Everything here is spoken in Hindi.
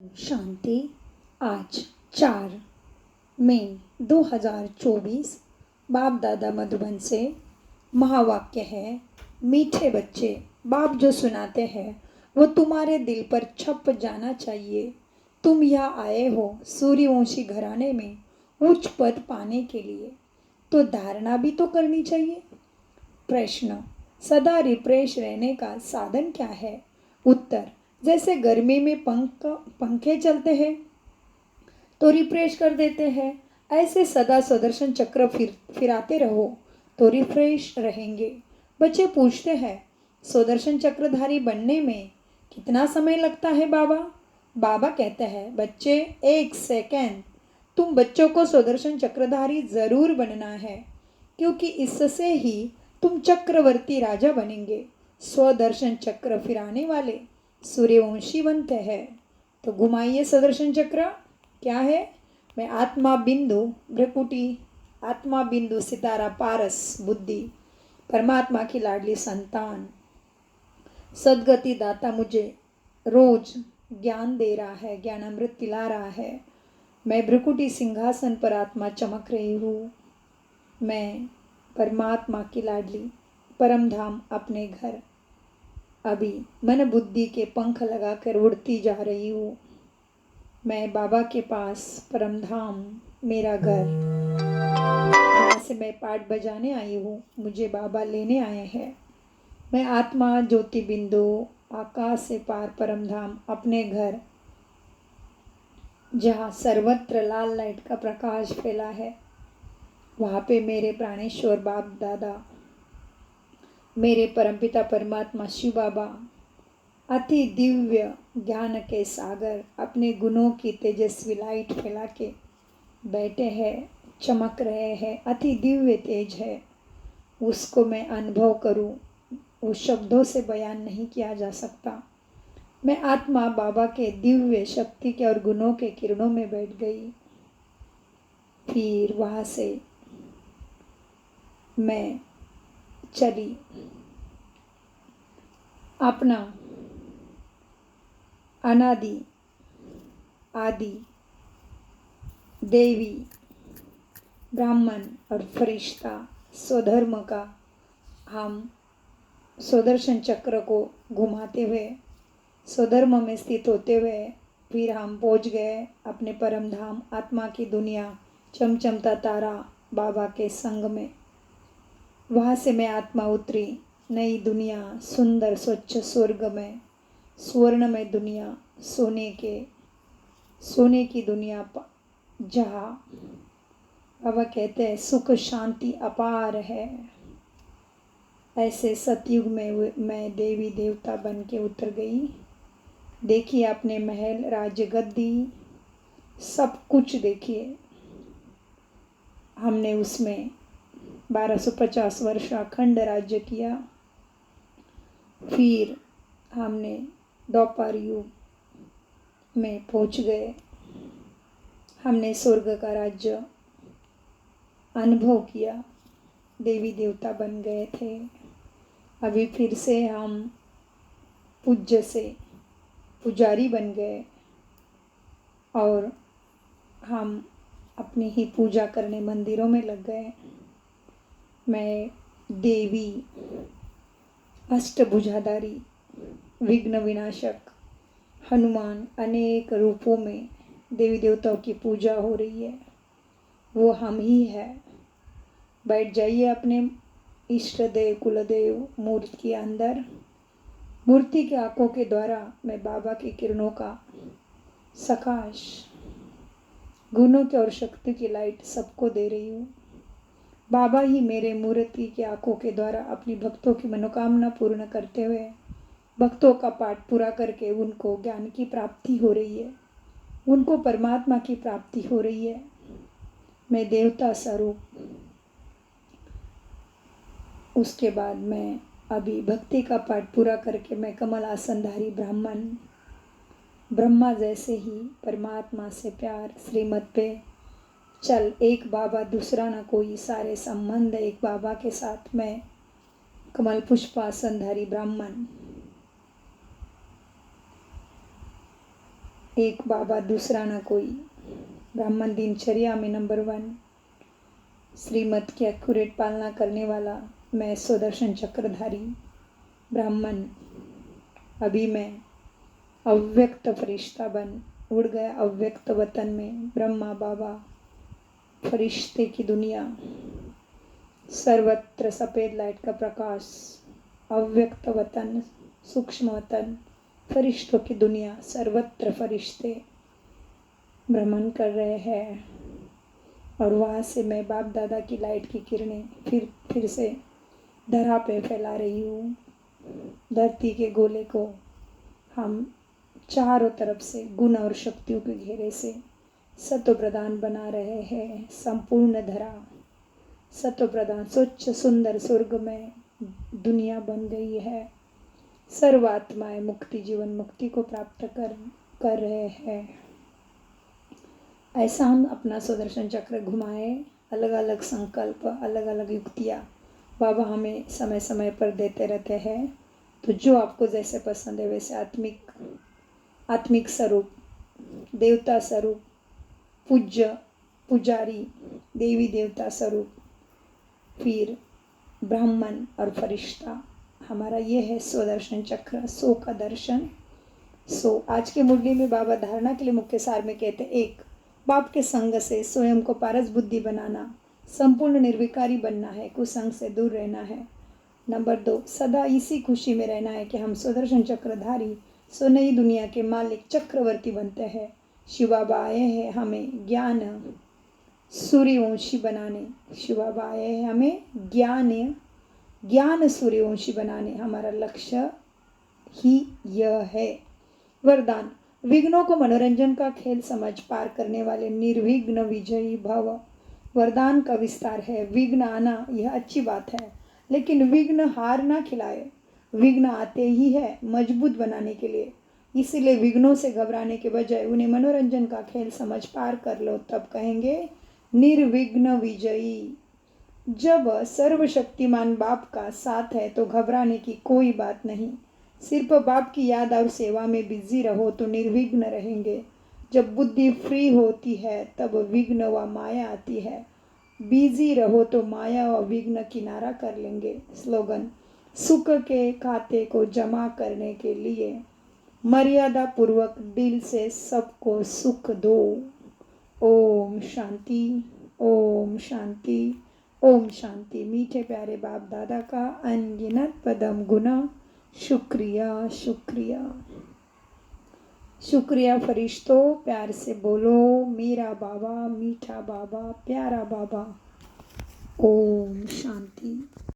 शांति। आज 4 मई 2024 बाप दादा मधुबन से महावाक्य है। मीठे बच्चे, बाप जो सुनाते हैं वो तुम्हारे दिल पर छप जाना चाहिए। तुम यहाँ आए हो सूर्यवंशी घराने में उच्च पद पाने के लिए, तो धारणा भी तो करनी चाहिए। प्रश्न, सदा रिफ्रेश रहने का साधन क्या है? उत्तर, जैसे गर्मी में पंखे चलते हैं तो रिफ्रेश कर देते हैं, ऐसे सदा सुदर्शन चक्र फिराते रहो तो रिफ्रेश रहेंगे। बच्चे पूछते हैं, सुदर्शन चक्रधारी बनने में कितना समय लगता है बाबा? बाबा कहते हैं, बच्चे 1 सेकंड। तुम बच्चों को सुदर्शन चक्रधारी जरूर बनना है, क्योंकि इससे ही तुम चक्रवर्ती राजा बनेंगे। स्वदर्शन चक्र फिराने वाले सूर्यवंशी बनते हैं। तो घुमाइए सुदर्शन चक्र। क्या है? मैं आत्मा बिंदु भ्रकुटी, आत्मा बिंदु सितारा पारस बुद्धि, परमात्मा की लाडली संतान, सदगति दाता मुझे रोज ज्ञान दे रहा है, ज्ञान अमृत पिला रहा है। मैं भ्रकुटी सिंहासन पर आत्मा चमक रही हूँ। मैं परमात्मा की लाडली परम धाम अपने घर अभी मन बुद्धि के पंख लगाकर उड़ती जा रही हूँ। मैं बाबा के पास परम धाम मेरा घर, जहाँ से मैं पाठ बजाने आई हूँ, मुझे बाबा लेने आए हैं। मैं आत्मा ज्योति बिंदु आकाश से पार परम धाम अपने घर, जहाँ सर्वत्र लाल लाइट का प्रकाश फैला है, वहाँ पे मेरे प्राणेश्वर बाप दादा, मेरे परमपिता परमात्मा शिव बाबा अति दिव्य ज्ञान के सागर अपने गुणों की तेजस्वी लाइट फैला के बैठे हैं, चमक रहे हैं, अति दिव्य तेज है। उसको मैं अनुभव करूं, उस शब्दों से बयान नहीं किया जा सकता। मैं आत्मा बाबा के दिव्य शक्ति के और गुणों के किरणों में बैठ गई। फिर वहाँ से मैं चली अपना अनादि आदि देवी ब्राह्मण और फरिश्ता स्वधर्म का हम सुदर्शन चक्र को घुमाते हुए स्वधर्म में स्थित होते हुए फिर हम पहुंच गए अपने परम धाम आत्मा की दुनिया, चमचमता तारा बाबा के संग में। वहाँ से मैं आत्मा उतरी नई दुनिया, सुंदर स्वच्छ स्वर्ग में, स्वर्णमय दुनिया, सोने की दुनिया, जहाँ बाबा कहते हैं सुख शांति अपार है। ऐसे सतयुग में मैं देवी देवता बन के उतर गई। देखिए अपने महल, राज्य गद्दी, सब कुछ देखिए। हमने उसमें 1250 वर्ष अखंड राज्य किया। फिर हमने द्वापर युग में पहुंच गए। हमने स्वर्ग का राज्य अनुभव किया, देवी देवता बन गए थे। अभी फिर से हम पूज्य से पुजारी बन गए और हम अपनी ही पूजा करने मंदिरों में लग गए। मैं देवी अष्टभुजाधारी विघ्न विनाशक हनुमान अनेक रूपों में देवी देवताओं की पूजा हो रही है, वो हम ही है। बैठ जाइए अपने इष्ट देव कुलदेव मूर्ति के अंदर। मूर्ति के आंखों के द्वारा मैं बाबा की किरणों का सकाश, गुणों की और शक्ति की लाइट सबको दे रही हूँ। बाबा ही मेरे मूर्ति की आंखों के द्वारा अपनी भक्तों की मनोकामना पूर्ण करते हुए भक्तों का पाठ पूरा करके उनको ज्ञान की प्राप्ति हो रही है, उनको परमात्मा की प्राप्ति हो रही है। मैं देवता स्वरूप, उसके बाद मैं अभी भक्ति का पाठ पूरा करके मैं कमल आसनधारी ब्राह्मण, ब्रह्मा जैसे ही परमात्मा से प्यार, श्रीमत पे चल, एक बाबा दूसरा ना कोई, सारे संबंध एक बाबा के साथ। मैं कमल पुष्प आसनधारी ब्राह्मण एक बाबा दूसरा ना कोई। ब्राह्मण दिनचर्या में नंबर 1, श्रीमत की एक्यूरेट पालना करने वाला मैं सुदर्शन चक्रधारी ब्राह्मण। अभी मैं अव्यक्त फरिश्ता बन उड़ गया अव्यक्त वतन में। ब्रह्मा बाबा, फरिश्ते की दुनिया, सर्वत्र सफ़ेद लाइट का प्रकाश, अव्यक्त वतन, सूक्ष्म वतन, फरिश्तों की दुनिया, सर्वत्र फरिश्ते भ्रमण कर रहे हैं। और वहाँ से मैं बाप दादा की लाइट की किरणें फिर से धरा पे फैला रही हूँ। धरती के गोले को हम चारों तरफ से गुण और शक्तियों के घेरे से सत्व प्रदान बना रहे हैं। संपूर्ण धरा सत्व प्रदान स्वच्छ सुंदर स्वर्ग में दुनिया बन गई है। सर्व आत्माएं मुक्ति जीवन मुक्ति को प्राप्त कर रहे हैं। ऐसा हम अपना सुदर्शन चक्र घुमाए, अलग अलग संकल्प, अलग अलग युक्तियाँ बाबा हमें समय समय पर देते रहते हैं। तो जो आपको जैसे पसंद है वैसे आत्मिक स्वरूप, देवता स्वरूप, पूज्य पुजारी, देवी देवता स्वरूप, फिर ब्राह्मण और फरिश्ता, हमारा ये है सुदर्शन चक्र, सो का दर्शन। आज के मुरली में बाबा धारणा के लिए मुख्य सार में कहते हैं, 1, बाप के संग से स्वयं को पारस बुद्धि बनाना, संपूर्ण निर्विकारी बनना है, कुसंग से दूर रहना है। नंबर 2, सदा इसी खुशी में रहना है कि हम सुदर्शन चक्रधारी सो नई दुनिया के मालिक चक्रवर्ती बनते हैं। शिव बाबा आए हैं हमें ज्ञान सूर्यवंशी बनाने। शिव बाबा आए हैं हमें ज्ञान सूर्यवंशी बनाने। हमारा लक्ष्य ही यह है। वरदान, विघ्नों को मनोरंजन का खेल समझ पार करने वाले निर्विघ्न विजयी भव। वरदान का विस्तार है। विघ्न आना यह अच्छी बात है, लेकिन विघ्न हार ना खिलाए। विघ्न आते ही है मजबूत बनाने के लिए। इसीलिए विघ्नों से घबराने के बजाय उन्हें मनोरंजन का खेल समझ पार कर लो, तब कहेंगे निर्विघ्न विजयी। जब सर्वशक्तिमान बाप का साथ है तो घबराने की कोई बात नहीं। सिर्फ बाप की याद और सेवा में बिजी रहो तो निर्विघ्न रहेंगे। जब बुद्धि फ्री होती है तब विघ्न व माया आती है। बिजी रहो तो माया व विघ्न किनारा कर लेंगे। स्लोगन, सुख के खाते को जमा करने के लिए मर्यादा पूर्वक दिल से सबको सुख दो। ओम शांति, ओम शांति, ओम शांति। मीठे प्यारे बाप दादा का अनगिनत पदम गुना शुक्रिया शुक्रिया शुक्रिया। फरिश्तों, प्यार से बोलो, मेरा बाबा, मीठा बाबा, प्यारा बाबा। ओम शांति।